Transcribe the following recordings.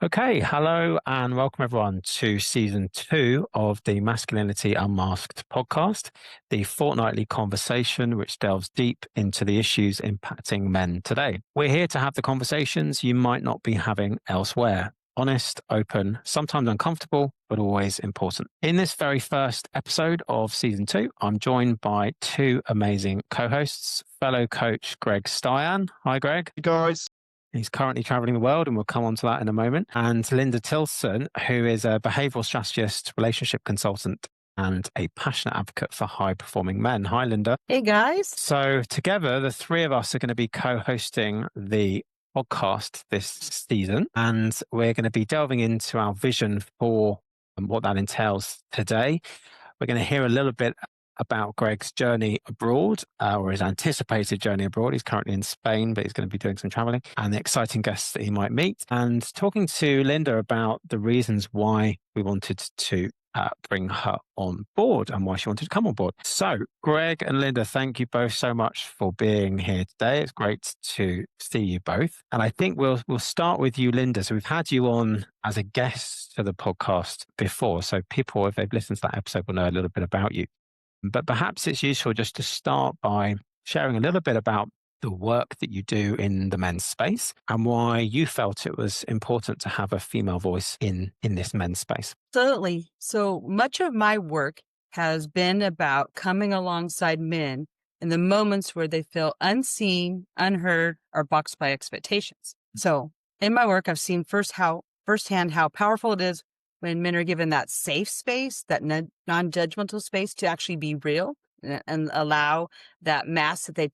Okay, hello and welcome everyone to season 2 of the Masculinity Unmasked podcast, the fortnightly conversation which delves deep into the issues impacting men today. We're here to have the conversations you might not be having elsewhere. Honest, open, sometimes uncomfortable, but always important. In this very first episode of season 2, I'm joined by two amazing co-hosts, fellow coach Greg Styan. Hi, Greg. Hey guys. He's currently traveling the world, and we'll come on to that in a moment. And Linda Tilson, who is a behavioral strategist, relationship consultant, and a passionate advocate for high performing men. Hi, Linda. Hey, guys. So, together, the three of us are going to be co hosting the podcast this season, and we're going to be delving into our vision for what that entails today. We're going to hear a little bit about Greg's journey abroad, or his anticipated journey abroad. He's currently in Spain, but he's going to be doing some traveling, and the exciting guests that he might meet, and talking to Linda about the reasons why we wanted to bring her on board and why she wanted to come on board. So, Greg and Linda, thank you both so much for being here today. It's great to see you both. And I think we'll start with you, Linda. So we've had you on as a guest to the podcast before. So people, if they've listened to that episode, will know a little bit about you. But perhaps it's useful just to start by sharing a little bit about the work that you do in the men's space and why you felt it was important to have a female voice in this men's space. Absolutely. So much of my work has been about coming alongside men in the moments where they feel unseen, unheard, or boxed by expectations. So in my work, I've seen firsthand how powerful it is when men are given that safe space, that non-judgmental space to actually be real and allow that mask that they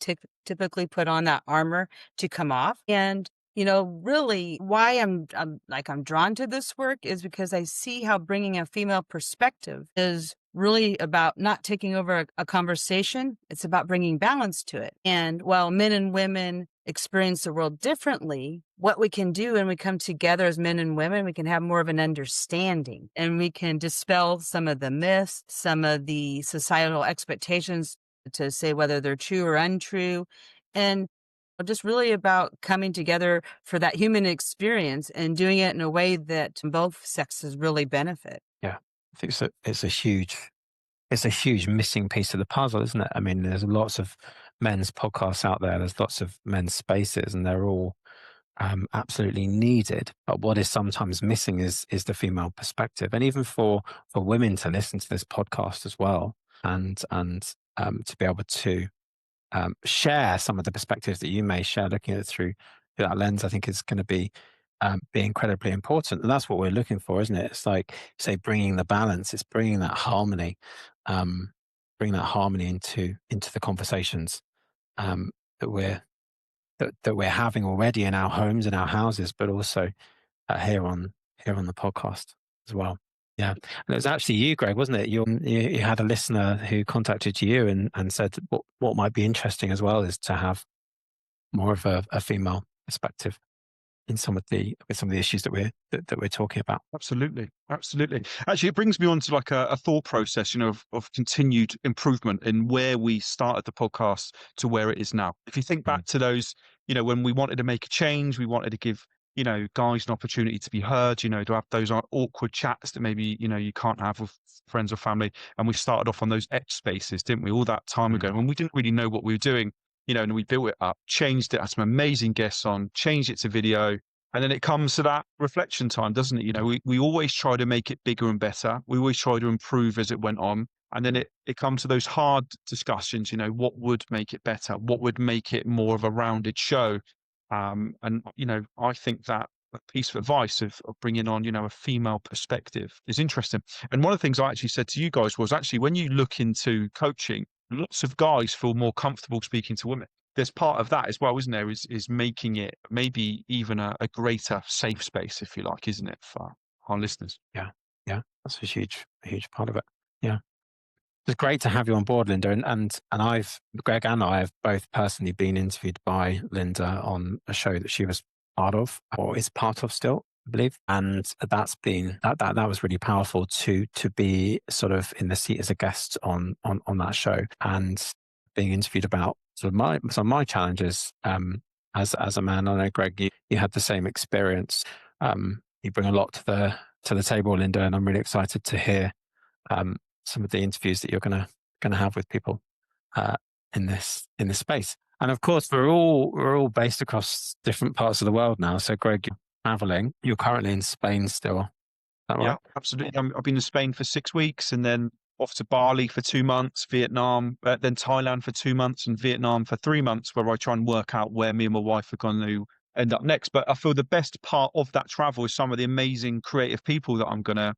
typically put on, that armor, to come off. And, really why I'm drawn to this work is because I see how bringing a female perspective is really about not taking over a conversation. It's about bringing balance to it. And while men and women experience the world differently, what we can do when we come together as men and women, we can have more of an understanding, and we can dispel some of the myths, some of the societal expectations, to say whether they're true or untrue, and just really about coming together for that human experience and doing it in a way that both sexes really benefit. Yeah, I think it's a huge missing piece of the puzzle, isn't it? I mean, there's lots of men's podcasts out there. There's lots of men's spaces, and they're all absolutely needed. But what is sometimes missing is the female perspective, and even for women to listen to this podcast as well, and to be able to share some of the perspectives that you may share, looking at it through that lens, I think is going to be incredibly important. And that's what we're looking for, isn't it? It's like, say, bringing the balance. It's bringing that harmony, into the conversations that we're having already in our homes, in our houses, but also here on the podcast as well. Yeah, and it was actually you, Greg, wasn't it? You had a listener who contacted you and said what might be interesting as well is to have more of a female perspective in some of the issues that we're talking about. Absolutely. Actually, it brings me on to like a thought process, of continued improvement in where we started the podcast to where it is now. If you think back to those, when we wanted to make a change, we wanted to give, guys an opportunity to be heard, to have those awkward chats that maybe, you can't have with friends or family. And we started off on those X spaces, didn't we, all that time ago, when we didn't really know what we were doing, and we built it up, changed it, had some amazing guests on, changed it to video. And then it comes to that reflection time, doesn't it? We always try to make it bigger and better. We always try to improve as it went on. And then it comes to those hard discussions, what would make it better? What would make it more of a rounded show? And I think that a piece of advice of bringing on, a female perspective is interesting. And one of the things I actually said to you guys was actually when you look into coaching, lots of guys feel more comfortable speaking to women. There's part of that as well, isn't there? Is making it maybe even a greater safe space, if you like, isn't it, for our listeners? Yeah, that's a huge part of it. Yeah, it's great to have you on board, Linda. And Greg and I have both personally been interviewed by Linda on a show that she was part of, or is part of still, I believe. And that's been that was really powerful to be sort of in the seat as a guest on that show and being interviewed about some of my challenges as a man. I know, Greg, you had the same experience you bring a lot to the table, Linda, and I'm really excited to hear some of the interviews that you're gonna have with people in this space. And of course, we're all based across different parts of the world now. So, Greg, you're traveling. You're currently in Spain still. Is that Yeah, right? absolutely. I've been in Spain for 6 weeks, and then off to Bali for 2 months, Vietnam, then Thailand for 2 months, and Vietnam for 3 months, where I try and work out where me and my wife are going to end up next. But I feel the best part of that travel is some of the amazing creative people that I'm gonna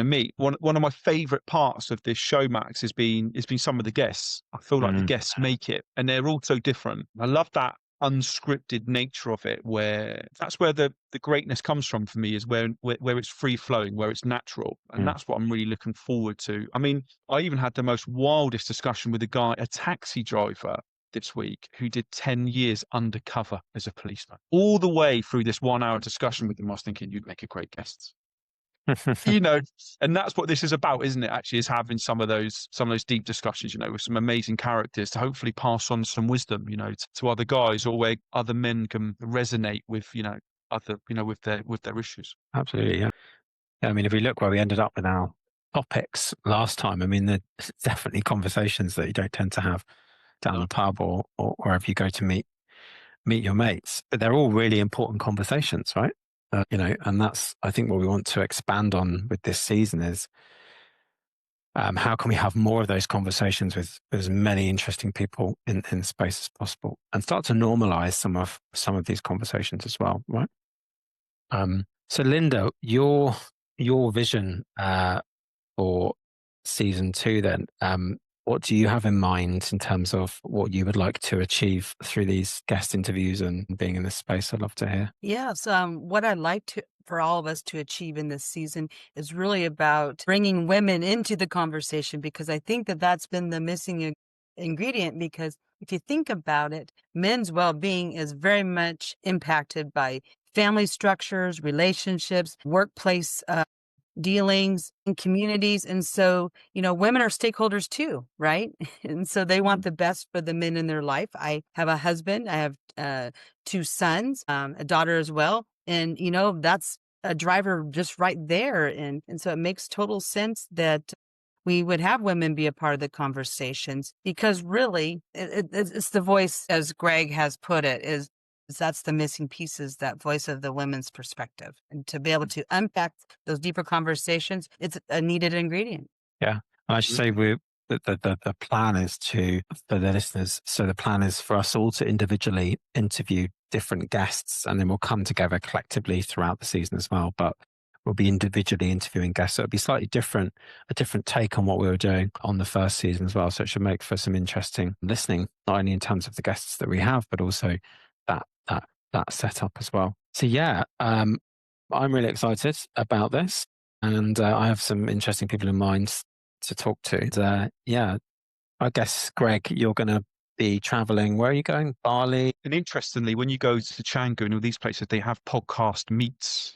meet. One of my favorite parts of this show, Max, has been some of the guests. I feel like the Mm, guests make it, and they're all so different. I love that unscripted nature of it, where that's where the greatness comes from for me, is where it's free flowing, where it's natural, and mm. that's what I'm really looking forward to. I mean, I even had the most wildest discussion with a taxi driver this week who did 10 years undercover as a policeman. All the way through this 1 hour discussion with him, I was thinking, you'd make a great guest. you know and that's what this is about, isn't it? Actually, is having some of those deep discussions, with some amazing characters, to hopefully pass on some wisdom, to other guys, or where other men can resonate with, other, with their issues. Absolutely, yeah. Yeah, I mean, if we look where we ended up with our topics last time, I mean, there's definitely conversations that you don't tend to have down the pub or wherever you go to meet your mates, but they're all really important conversations, right? And that's, I think, what we want to expand on with this season is how can we have more of those conversations with as many interesting people in the space as possible, and start to normalize some of these conversations as well, right? So, Linda, your vision for season two, then, what do you have in mind in terms of what you would like to achieve through these guest interviews and being in this space? I'd love to hear. Yes, what I'd like to for all of us to achieve in this season is really about bringing women into the conversation, because I think that that's been the missing ingredient. Because if you think about it, men's well-being is very much impacted by family structures, relationships, workplace dealings in communities. And so, women are stakeholders too, right? And so they want the best for the men in their life. I have a husband, I have two sons, a daughter as well. And, that's a driver just right there. And so it makes total sense that we would have women be a part of the conversations, because really it's the voice, as Greg has put it, is that's the missing pieces, that voice of the women's perspective. And to be able to unpack those deeper conversations, it's a needed ingredient. Yeah, and I should say the plan is for the listeners. So the plan is for us all to individually interview different guests, and then we'll come together collectively throughout the season as well. But we'll be individually interviewing guests, so it'll be slightly different, a different take on what we were doing on the first season as well. So it should make for some interesting listening, not only in terms of the guests that we have, but also that that setup as well. So yeah, I'm really excited about this, and I have some interesting people in mind to talk to. And, yeah, I guess, Greg, you're going to be traveling. Where are you going? Bali? And interestingly, when you go to Canggu and all these places, they have podcast meets,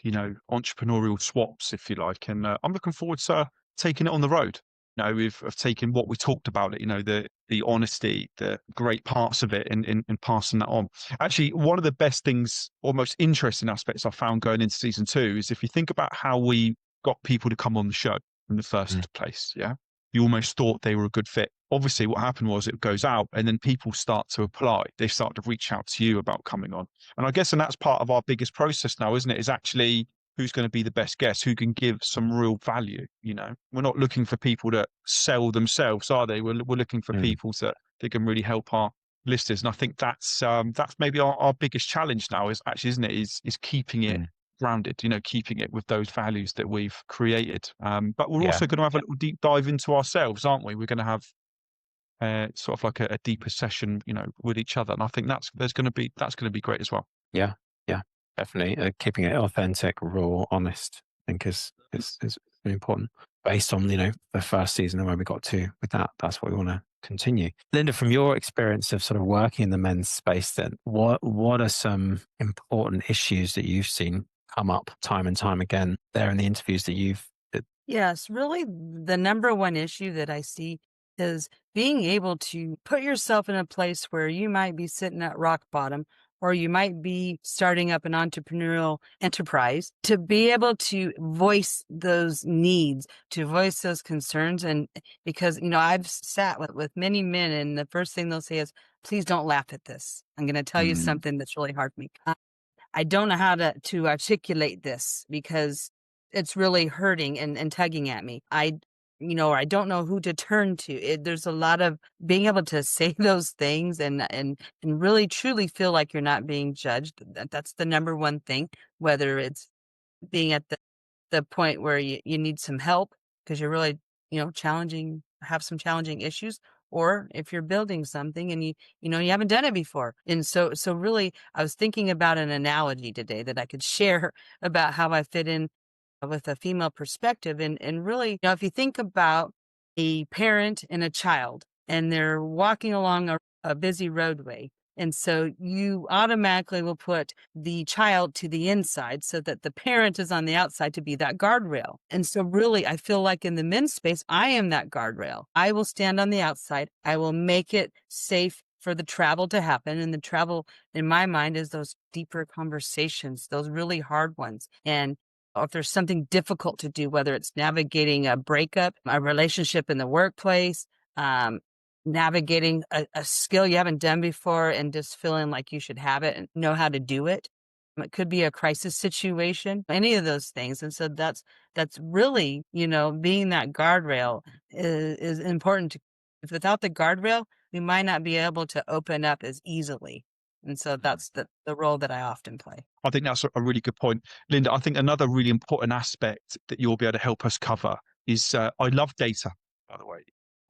entrepreneurial swaps, if you like. And I'm looking forward to taking it on the road. Of taking what we talked about it, the honesty, the great parts of it, and passing that on. Actually, one of the best things, or most interesting aspects I found going into season two, is if you think about how we got people to come on the show in the first place. Yeah, you almost thought they were a good fit. Obviously, what happened was it goes out, and then people start to apply. They start to reach out to you about coming on. And I guess, and that's part of our biggest process now, isn't it? Is actually who's going to be the best guest, who can give some real value. We're not looking for people that sell themselves, are they? We're looking for people that can really help our listeners. And I think that's maybe our biggest challenge now, is actually, isn't it, is keeping it grounded, keeping it with those values that we've created. But we're also going to have a little deep dive into ourselves, aren't we? We're going to have sort of like a deeper session, with each other. And I think that's going to be great as well. Yeah, yeah, definitely. Keeping it authentic, raw, honest, I think is really important. Based on, the first season and where we got to with that, that's what we want to continue. Linda, from your experience of sort of working in the men's space, then what are some important issues that you've seen come up time and time again there in the interviews that you've did? Yes, really, the number one issue that I see is being able to put yourself in a place where you might be sitting at rock bottom, or you might be starting up an entrepreneurial enterprise, to be able to voice those needs, to voice those concerns. And because, I've sat with many men, and the first thing they'll say is, please don't laugh at this. I'm going to tell you something that's really hard for me. I don't know how to articulate this because it's really hurting and tugging at me. Or I don't know who to turn to. There's a lot of being able to say those things and really truly feel like you're not being judged. That's the number one thing, whether it's being at the point where you need some help because you're really, have some challenging issues, or if you're building something and you haven't done it before. And so really, I was thinking about an analogy today that I could share about how I fit in with a female perspective. And really, if you think about a parent and a child, and they're walking along a busy roadway. And so you automatically will put the child to the inside so that the parent is on the outside to be that guardrail. And so really, I feel like in the men's space, I am that guardrail. I will stand on the outside. I will make it safe for the travel to happen. And the travel, in my mind, is those deeper conversations, those really hard ones. And if there's something difficult to do, whether it's navigating a breakup, a relationship in the workplace, navigating a skill you haven't done before and just feeling like you should have it and know how to do it. It could be a crisis situation, any of those things. And so that's really, being that guardrail is important. Without the guardrail, we might not be able to open up as easily. And so that's the role that I often play. I think that's a really good point. Linda, I think another really important aspect that you'll be able to help us cover is I love data, by the way.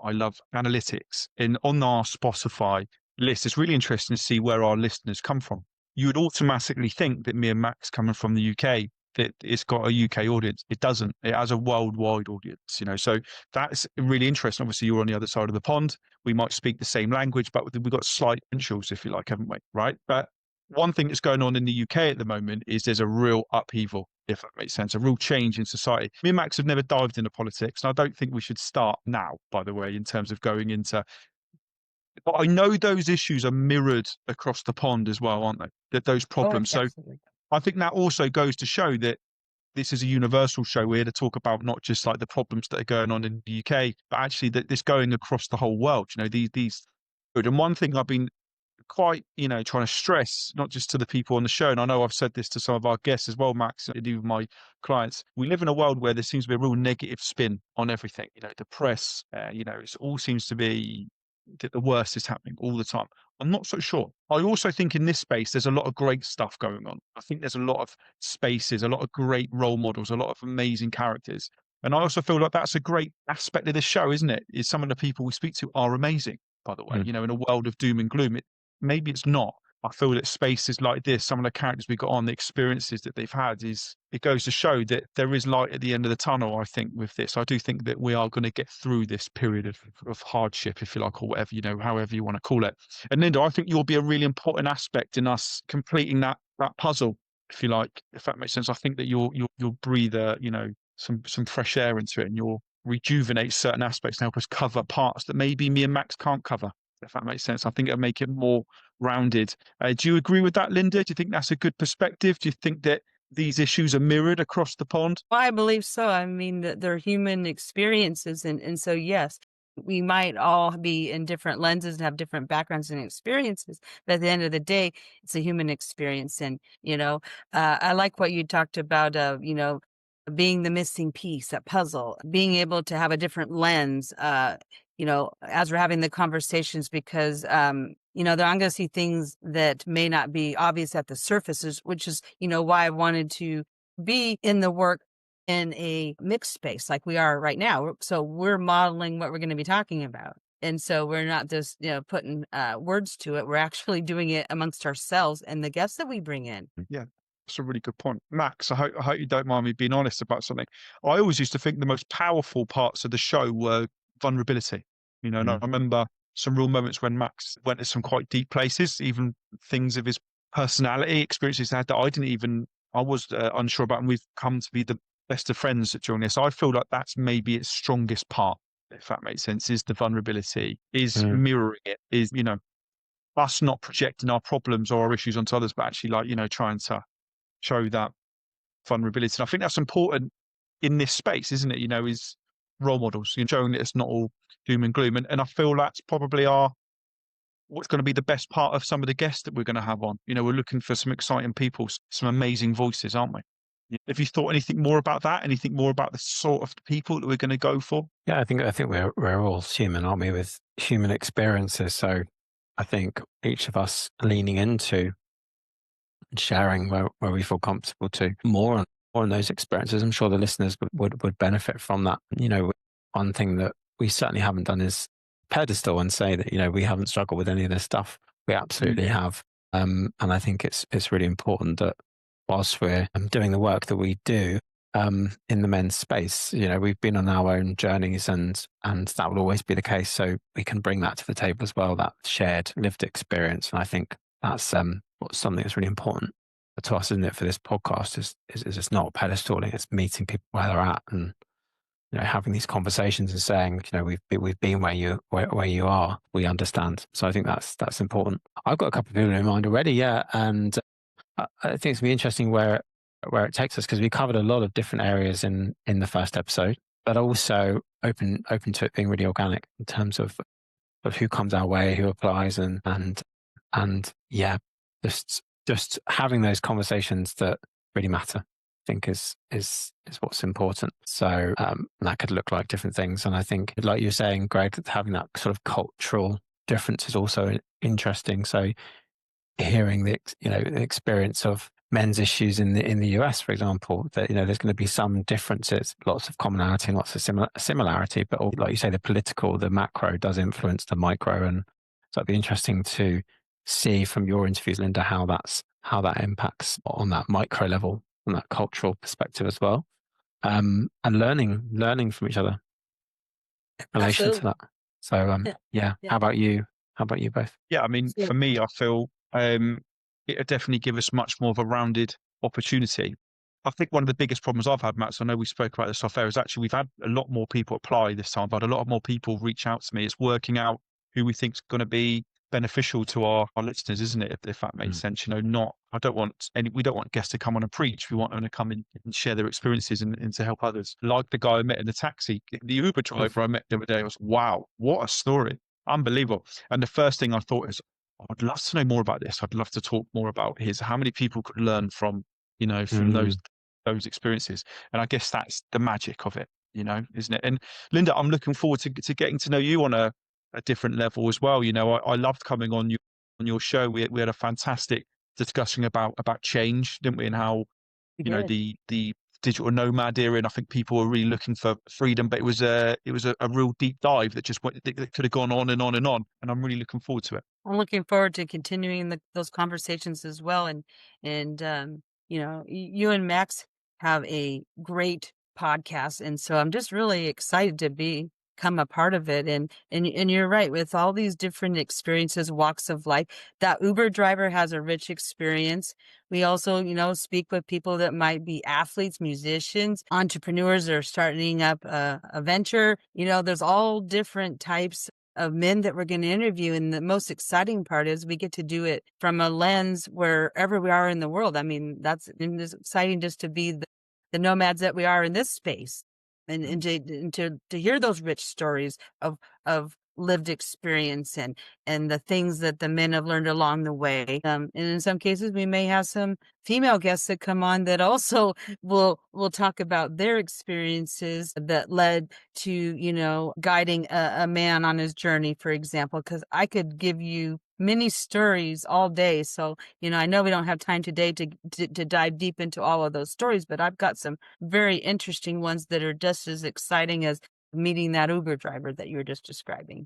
I love analytics. And on our Spotify list, it's really interesting to see where our listeners come from. You would automatically think that me and Max coming from the UK, that it's got a UK audience. It doesn't. It has a worldwide audience, So that's really interesting. Obviously, you're on the other side of the pond. We might speak the same language, but we've got slight differences, if you like, haven't we? Right? But one thing that's going on in the UK at the moment is there's a real upheaval, if that makes sense, a real change in society. Me and Max have never dived into politics, and I don't think we should start now, by the way, in terms of going into. But I know those issues are mirrored across the pond as well, aren't they? That those problems. Oh, so I think that also goes to show that this is a universal show. We're here to talk about not just like the problems that are going on in the UK, but actually that this going across the whole world. These. And one thing I've been quite, trying to stress, not just to the people on the show, and I know I've said this to some of our guests as well, Max, and even my clients, we live in a world where there seems to be a real negative spin on everything. The press, it all seems to be that the worst is happening all the time. I'm not so sure. I also think in this space, there's a lot of great stuff going on. I think there's a lot of spaces, a lot of great role models, a lot of amazing characters. And I also feel like that's a great aspect of this show, isn't it? Is some of the people we speak to are amazing, by the way, in a world of doom and gloom. Maybe it's not. I feel that spaces like this, some of the characters we got on, the experiences that they've had, it goes to show that there is light at the end of the tunnel, I think, with this. I do think that we are going to get through this period of hardship, if you like, or whatever, however you want to call it. And Linda, I think you'll be a really important aspect in us completing that puzzle, if you like, if that makes sense. I think that you'll breathe some fresh air into it, and you'll rejuvenate certain aspects and help us cover parts that maybe me and Max can't cover, if that makes sense. I think it'll make it more rounded. Do you agree with that, Linda? Do you think that's a good perspective? Do you think that these issues are mirrored across the pond? Well, I believe so. I mean, they're human experiences. And so, yes, we might all be in different lenses and have different backgrounds and experiences. But at the end of the day, it's a human experience. And, I like what you talked about, being the missing piece, that puzzle, being able to have a different lens, as we're having the conversations, because, I'm going to see things that may not be obvious at the surfaces, which is, why I wanted to be in the work in a mixed space like we are right now. So we're modeling what we're going to be talking about. And so we're not just, putting words to it. We're actually doing it amongst ourselves and the guests that we bring in. Yeah. That's a really good point. Max, I hope you don't mind me being honest about something. I always used to think the most powerful parts of the show were vulnerability. And I remember some real moments when Max went to some quite deep places, even things of his personality, experiences he had that I was unsure about, and we've come to be the best of friends during this. I feel like that's maybe its strongest part, if that makes sense, is the vulnerability, is mirroring it, is, us not projecting our problems or our issues onto others, but actually like, trying to show that vulnerability. And I think that's important in this space, isn't it? Is role models, showing that it's not all doom and gloom. And I feel that's probably what's going to be the best part of some of the guests that we're going to have on. We're looking for some exciting people, some amazing voices, aren't we? Have you thought anything more about that? Anything more about the sort of people that we're going to go for? Yeah, I think we're all human, aren't we, with human experiences. So I think each of us leaning into and sharing where we feel comfortable to more on those experiences. I'm sure the listeners would benefit from that. One thing that we certainly haven't done is pedestal and say that, we haven't struggled with any of this stuff. We absolutely have. And I think it's really important that whilst we're doing the work that we do in the men's space, we've been on our own journeys and that will always be the case. So we can bring that to the table as well, that shared lived experience. And I think that's something that's really important to us, isn't it, for this podcast is it's not pedestaling, it's meeting people where they're at and having these conversations and saying, we've been where you are, we understand. So I think that's important. I've got a couple of people in mind already, yeah, and I think it's going to be interesting where it takes us, because we covered a lot of different areas in the first episode, but also open to it being really organic in terms of who comes our way, who applies, and yeah, just having those conversations that really matter, I think is what's important. So that could look like different things. And I think, like you're saying, Greg, having that sort of cultural difference is also interesting. So hearing the experience of men's issues in the US, for example, that there's going to be some differences, lots of commonality and lots of similarity, but all, like you say, the political, the macro does influence the micro, and so it'd be interesting to see from your interviews, Linda, how that impacts on that micro level, on that cultural perspective as well, and learning from each other in relation Absolutely. to that. So yeah. How about you? How about you both? Yeah, I mean, for me, I feel it'll definitely give us much more of a rounded opportunity. I think one of the biggest problems I've had, Matt, so I know we spoke about this off air, is actually we've had a lot more people apply this time. I've had a lot more people reach out to me. It's working out who we think is going to be beneficial to our listeners, isn't it? If that makes sense. We don't want guests to come on and preach. We want them to come in and share their experiences and to help others. Like the guy I met in the taxi, the Uber driver I met the other day, I was, wow, what a story. Unbelievable. And the first thing I thought is, I'd love to know more about this. I'd love to talk more about how many people could learn from those experiences. And I guess that's the magic of it, isn't it? And Linda, I'm looking forward to getting to know you on a different level as well. I loved coming on your show. We had a fantastic discussion about change, didn't we? And how, the digital nomad era, and I think people were really looking for freedom, but it was a real deep dive that could have gone on and on and on. And I'm really looking forward to it. I'm looking forward to continuing those conversations as well. And you and Max have a great podcast, and so I'm just really excited to become a part of it. And you're right, with all these different experiences, walks of life, that Uber driver has a rich experience. We also, speak with people that might be athletes, musicians, entrepreneurs that are starting up a venture. There's all different types of men that we're going to interview. And the most exciting part is we get to do it from a lens wherever we are in the world. I mean, it's exciting just to be the nomads that we are in this space, and to hear those rich stories of lived experience and the things that the men have learned along the way. And in some cases, we may have some female guests that come on that also will talk about their experiences that led to, guiding a man on his journey, for example, because I could give you many stories all day. So, I know we don't have time today to dive deep into all of those stories, but I've got some very interesting ones that are just as exciting as meeting that Uber driver that you were just describing.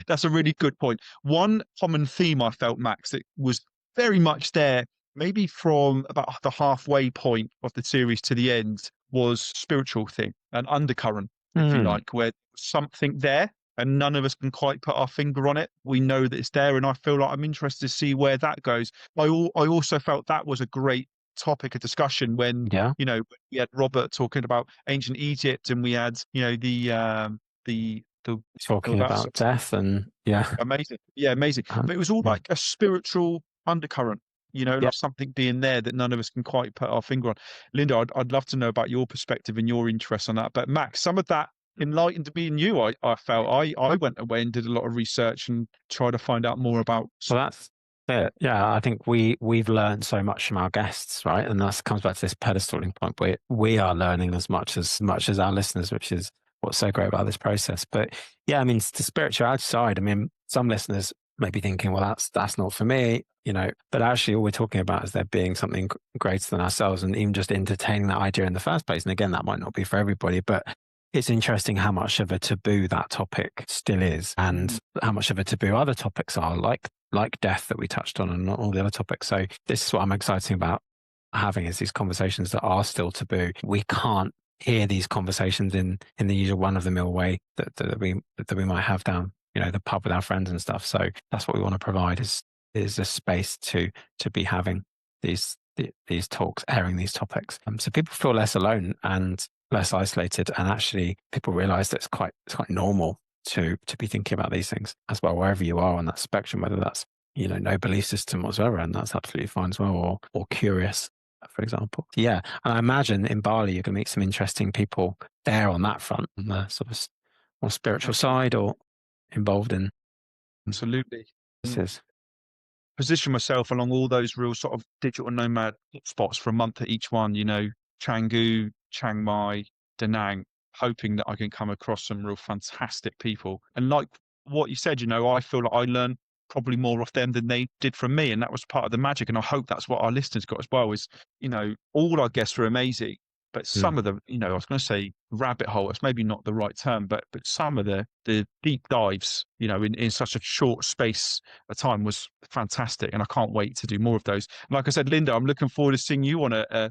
That's a really good point. One common theme I felt, Max, that was very much there, maybe from about the halfway point of the series to the end, was spiritual thing, an undercurrent, if you like, where something there and none of us can quite put our finger on it. We know that it's there, and I feel like I'm interested to see where that goes. I also felt that was a great topic of discussion when we had Robert talking about ancient Egypt, and we had the talking that's about death and amazing. Yeah, amazing. But it was all like a spiritual undercurrent, like something being there that none of us can quite put our finger on. Linda, I'd love to know about your perspective and your interest on that. But Max, some of that enlightened me and you. I felt I went away and did a lot of research and tried to find out more about. Well, that's it. Yeah, I think we've learned so much from our guests, right? And that comes back to this pedestaling point where we are learning as much as our listeners, which is what's so great about this process. But yeah, I mean, the spirituality side, I mean, some listeners may be thinking, well, that's not for me, but actually all we're talking about is there being something greater than ourselves, and even just entertaining that idea in the first place. And again, that might not be for everybody, but it's interesting how much of a taboo that topic still is, and how much of a taboo other topics are, like death that we touched on, and all the other topics. So this is what I'm excited about having, is these conversations that are still taboo. We can't hear these conversations in the usual run-of-the-mill way that we might have down, the pub with our friends and stuff. So that's what we want to provide, is a space to be having these talks, airing these topics, so people feel less alone and less isolated, and actually people realize that it's quite normal to be thinking about these things as well, wherever you are on that spectrum, whether that's no belief system whatsoever, and that's absolutely fine as well, or curious, for example. Yeah, and I imagine in Bali you're going to meet some interesting people there on that front, on the sort of more spiritual side, or involved in. Absolutely. This is position myself along all those real sort of digital nomad spots for a month at each one, Canggu, Chiang Mai, Da Nang, hoping that I can come across some real fantastic people. And like what you said, I feel like I learned probably more off them than they did from me. And that was part of the magic. And I hope that's what our listeners got as well, is, all our guests were amazing. But some of the, I was going to say rabbit hole, it's maybe not the right term, but some of the deep dives, in such a short space of time was fantastic. And I can't wait to do more of those. And like I said, Linda, I'm looking forward to seeing you on a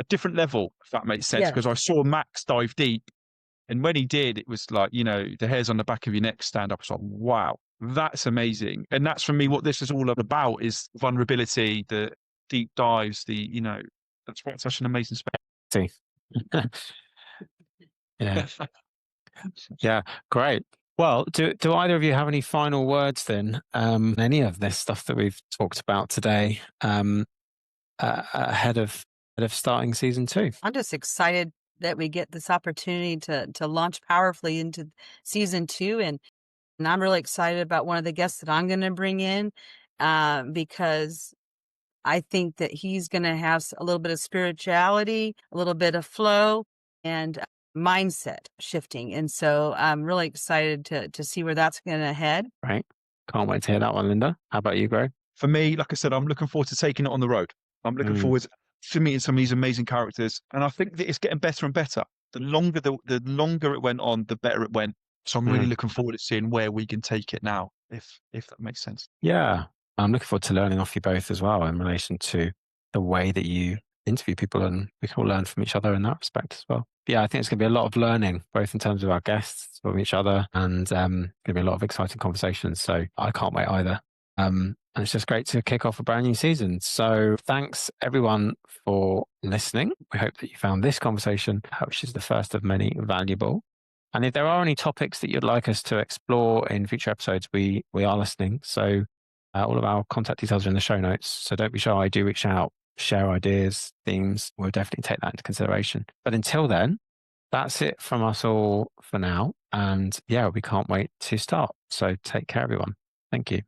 different level, if that makes sense, because I saw Max dive deep. And when he did, it was like, the hairs on the back of your neck stand up. It's like, wow, that's amazing. And that's for me what this is all about, is vulnerability, the deep dives, that's why it's such an amazing space. Yeah. Yeah, great. Well, do either of you have any final words then? Any of this stuff that we've talked about today, ahead of starting season 2? I'm just excited that we get this opportunity to launch powerfully into season 2, and I'm really excited about one of the guests that I'm going to bring in, because I think that he's going to have a little bit of spirituality, a little bit of flow, and mindset shifting. And so I'm really excited to see where that's going to head. Right. Can't wait to hear that one, Linda. How about you, Greg? For me, like I said, I'm looking forward to taking it on the road. I'm looking forward to meeting some of these amazing characters. And I think that it's getting better and better. The longer it went on, the better it went. So I'm really looking forward to seeing where we can take it now, if that makes sense. Yeah. I'm looking forward to learning off you both as well, in relation to the way that you interview people, and we can all learn from each other in that respect as well. But yeah, I think it's going to be a lot of learning, both in terms of our guests, from each other, and going to be a lot of exciting conversations. So I can't wait either. And it's just great to kick off a brand new season. So thanks everyone for listening. We hope that you found this conversation, which is the first of many, valuable. And if there are any topics that you'd like us to explore in future episodes, we are listening. So all of our contact details are in the show notes. So don't be shy. Do reach out, share ideas, themes. We'll definitely take that into consideration. But until then, that's it from us all for now. And yeah, we can't wait to start. So take care, everyone. Thank you.